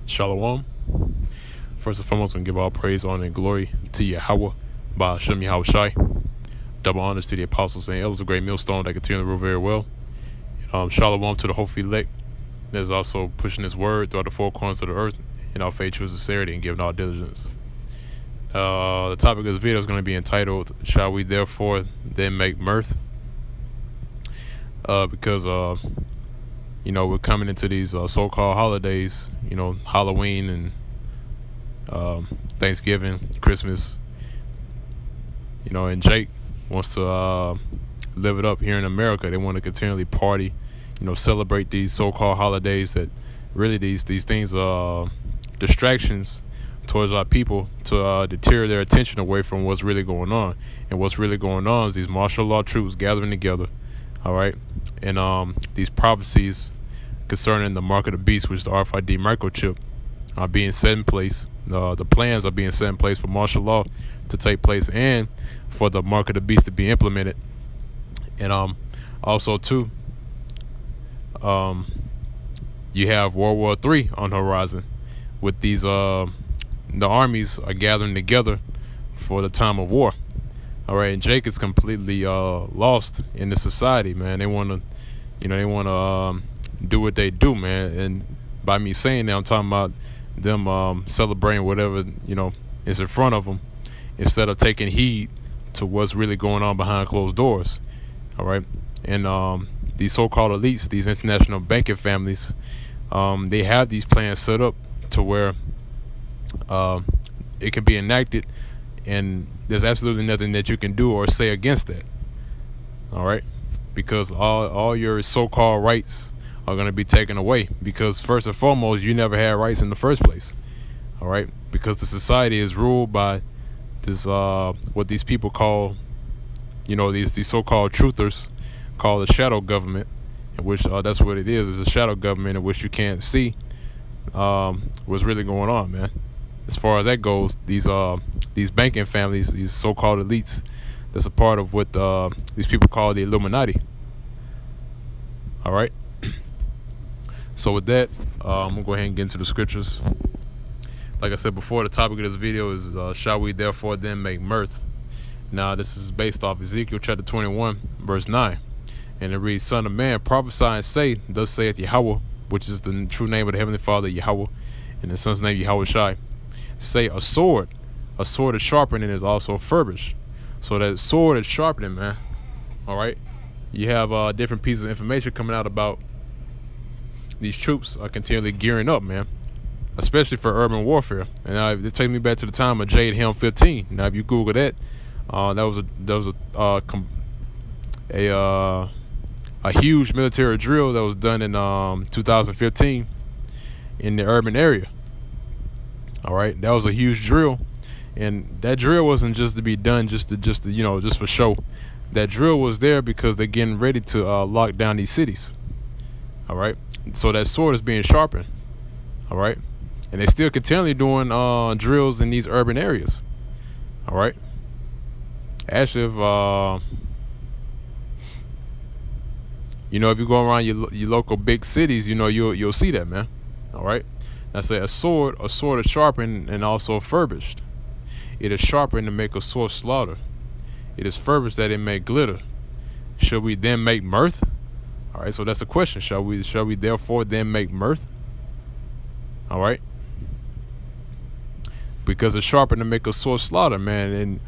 Shalom. First and foremost, we give all praise, honor, and glory to Yahweh, by Hashem Yahweh Shai. Double honors to the apostles and elders of great millstone that continue to rule very well. Shalom to the hopeful elect that is also pushing this word throughout the four corners of the earth in our faith, true sincerity, and giving all diligence. The topic of this video is going to be entitled, Shall We Therefore Then Make Mirth? Because we're coming into these so-called holidays, Halloween and Thanksgiving, Christmas, and Jake wants to live it up here in America. They want to continually party, celebrate these so-called holidays that really these things are distractions towards our people to deter their attention away from what's really going on. And what's really going on is these martial law troops gathering together, all right, and these prophecies concerning the mark of the beast, which is the RFID microchip, are being set in place. The plans are being set in place for martial law to take place and for the mark of the beast to be implemented. And also too, you have World War III on the horizon, with these the armies are gathering together for the time of war. All right, and Jake is completely lost in the society, man. They want to, do what they do, man. And by me saying that, I'm talking about them celebrating whatever is in front of them, instead of taking heed to what's really going on behind closed doors. All right, and these so-called elites, these international banking families, they have these plans set up to where it can be enacted, and there's absolutely nothing that you can do or say against that. All right, because all your so-called rights are going to be taken away, because first and foremost, you never had rights in the first place. All right, because the society is ruled by this what these people call, these so-called truthers call the shadow government, in which that's what it is a shadow government in which you can't see what's really going on, man. As far as that goes, these banking families, these so-called elites, that's a part of what these people call the Illuminati. All right. So with that, I'm gonna go ahead and get into the scriptures. Like I said before, the topic of this video is shall we therefore then make mirth? Now this is based off Ezekiel chapter 21 verse 9, and it reads, Son of man, prophesy and say, thus saith Yahweh, which is the true name of the Heavenly Father Yahweh, and the Son's name Yahweh Shai. Say, a sword is sharpened and is also furbished. So that sword is sharpening, man. All right, you have different pieces of information coming out about these troops are continually gearing up, man, especially for urban warfare. And it takes me back to the time of Jade Helm 15. Now, if you Google that, that was a huge military drill that was done in 2015 in the urban area. All right, that was a huge drill, and that drill wasn't just to be done just for show. That drill was there because they're getting ready to lock down these cities. All right, so that sword is being sharpened. All right, and they're still continually doing drills in these urban areas. All right, actually, if you go around your local big cities, you'll see that, man. All right, I say a sword is sharpened and also furbished. It is sharpened to make a sore slaughter. It is furbished that it may glitter. Shall we then make mirth? All right, so that's the question. Shall we therefore then make mirth? All right, because it's sharpened to make a sore slaughter, man, and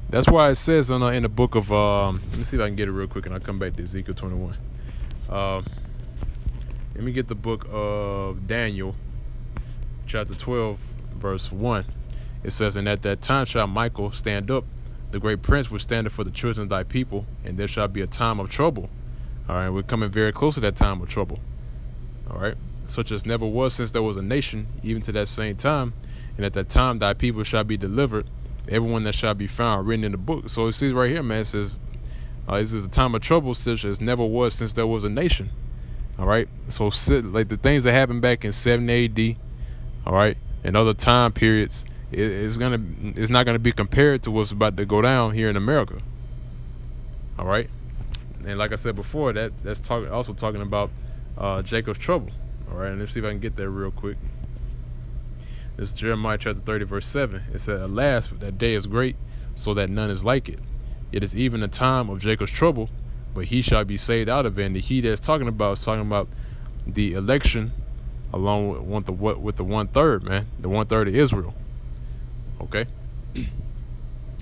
that's why it says in the book of let me see if I can get it real quick, and I'll come back to Ezekiel 21. Let me get the book of Daniel, chapter 12, verse 1. It says, And at that time shall Michael stand up, the great prince which standeth for the children of thy people, and there shall be a time of trouble. All right, we're coming very close to that time of trouble. All right, such as never was since there was a nation, even to that same time. And at that time thy people shall be delivered, everyone that shall be found written in the book. So you see right here, man, it says this is a time of trouble such as never was since there was a nation. All right, so like the things that happened back in 70 AD, all right, and other time periods, it's not gonna be compared to what's about to go down here in America. All right, and like I said before, that's also talking about Jacob's trouble. All right, and let's see if I can get there real quick. This is Jeremiah chapter 30, verse 7. It said, "Alas, that day is great, so that none is like it. It is even a time of Jacob's trouble, but he shall be saved out of it." And the he that's talking about is talking about the election along with the 1/3, man. The 1/3 of Israel. Okay?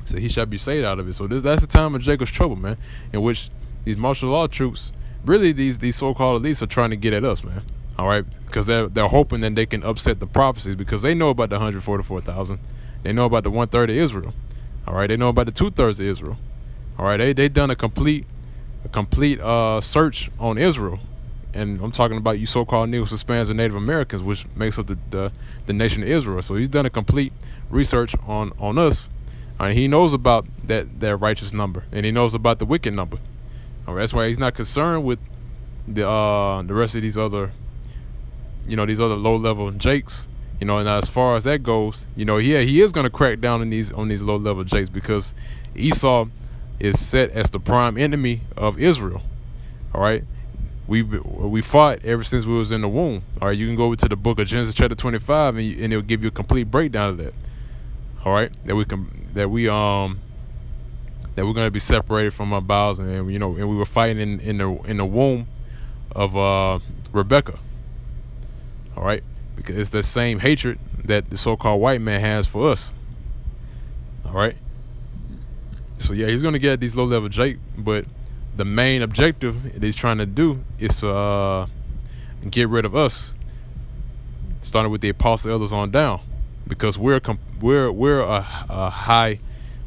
So he shall be saved out of it. So that's the time of Jacob's trouble, man, in which these martial law troops, really these so-called elites, are trying to get at us, man. All right, because they're hoping that they can upset the prophecies, because they know about the 144,000, they know about the 1/3 of Israel. All right, they know about the 2/3 of Israel. All right, they done a complete search on Israel, and I'm talking about you so-called Negroes, Hispanics, and Native Americans, which makes up the nation of Israel. So he's done a complete research on us. And he knows about that righteous number, and he knows about the wicked number. All right, that's why he's not concerned with the rest of these other, these other low-level jakes. And as far as that goes, he is going to crack down on these low-level jakes, because Esau is set as the prime enemy of Israel. All right, we fought ever since we was in the womb. All right, you can go to the book of Genesis chapter 25, and it'll give you a complete breakdown of that. All right, that we're going to be separated from our bowels, and we were fighting in the womb of Rebecca. All right, because it's the same hatred that the so-called white man has for us. All right, so yeah, he's going to get these low-level Jake, but the main objective that he's trying to do is to get rid of us, starting with the apostle elders on down, because we're a high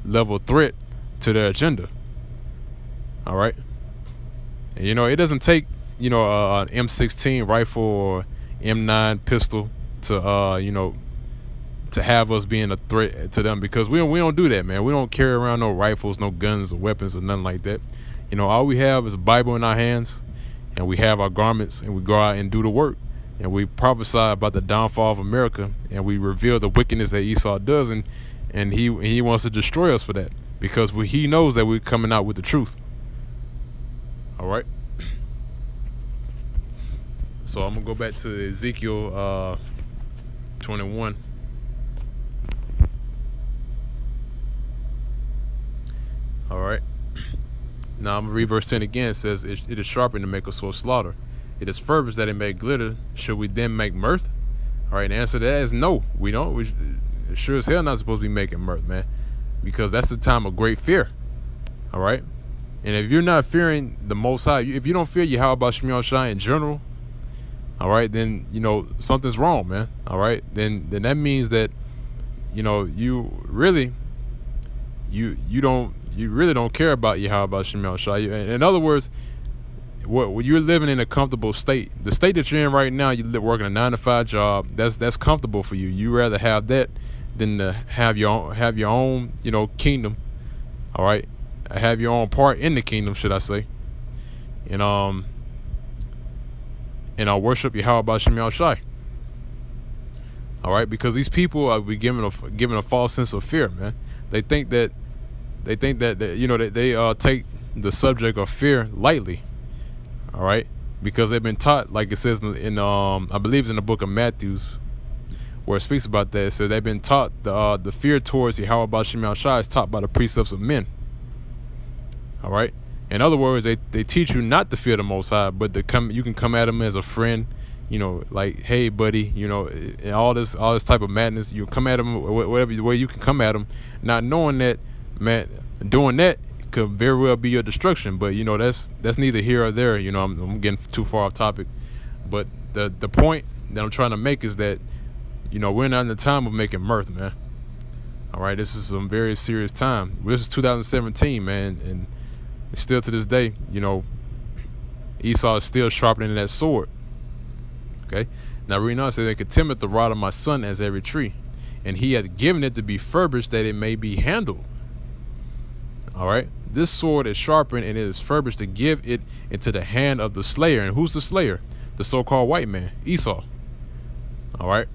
level threat to their agenda. All right, and it doesn't take an M16 rifle or M9 pistol to to have us being a threat to them, because we don't do that, man. We don't carry around no rifles, no guns or weapons or nothing like that. All we have is a Bible in our hands, and we have our garments, and we go out and do the work, and we prophesy about the downfall of America, and we reveal the wickedness that Esau does, and he wants to destroy us for that, because he knows that we're coming out with the truth. All right. So I'm gonna go back to Ezekiel 21. All right. Now I'm gonna read verse 10 again. It says, "It is sharpened to make a sore slaughter. It is furbished that it may glitter. Should we then make mirth?" All right. The answer to that is no. We don't. We sure as hell not supposed to be making mirth, man, because that's the time of great fear. All right. And if you're not fearing the Most High, if you don't fear Yahweh Shemel Shai in general, all right, then something's wrong, man. All right, then that means that you really don't care about Yahweh Shemel Shai. In other words, what you're living in a comfortable state. The state that you're in right now, you're working a 9-to-5 job. That's comfortable for you. You rather have that than to have your own kingdom. All right, have your own part in the kingdom, should I say? And I'll worship Yahweh Shemel Shai. All right, because these people are given a false sense of fear, man. They think that they take the subject of fear lightly. All right, because they've been taught, like it says in I believe it's in the book of Matthew, where it speaks about that. It says they've been taught the fear towards Yahweh Shemel Shai is taught by the precepts of men. All right. In other words, they teach you not to fear the Most High, but you can come at them as a friend, like, hey, buddy, and all this type of madness. You come at them whatever way you can come at them, not knowing that, man, doing that could very well be your destruction. But that's neither here or there. I'm getting too far off topic, but the point that I'm trying to make is that we're not in the time of making mirth, man. All right, this is some very serious time. This is 2017, man, and still to this day, Esau is still sharpening that sword. Okay, now reading on, it says, "They contemneth the rod of my son as every tree, and he hath given it to be furbished that it may be handled." All right, this sword is sharpened, and it is furbished to give it into the hand of the slayer. And who's the slayer? The so-called white man, Esau. All right,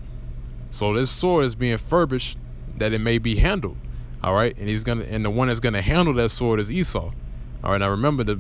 so this sword is being furbished that it may be handled. All right, and the one that's gonna handle that sword is Esau. All right, now remember, the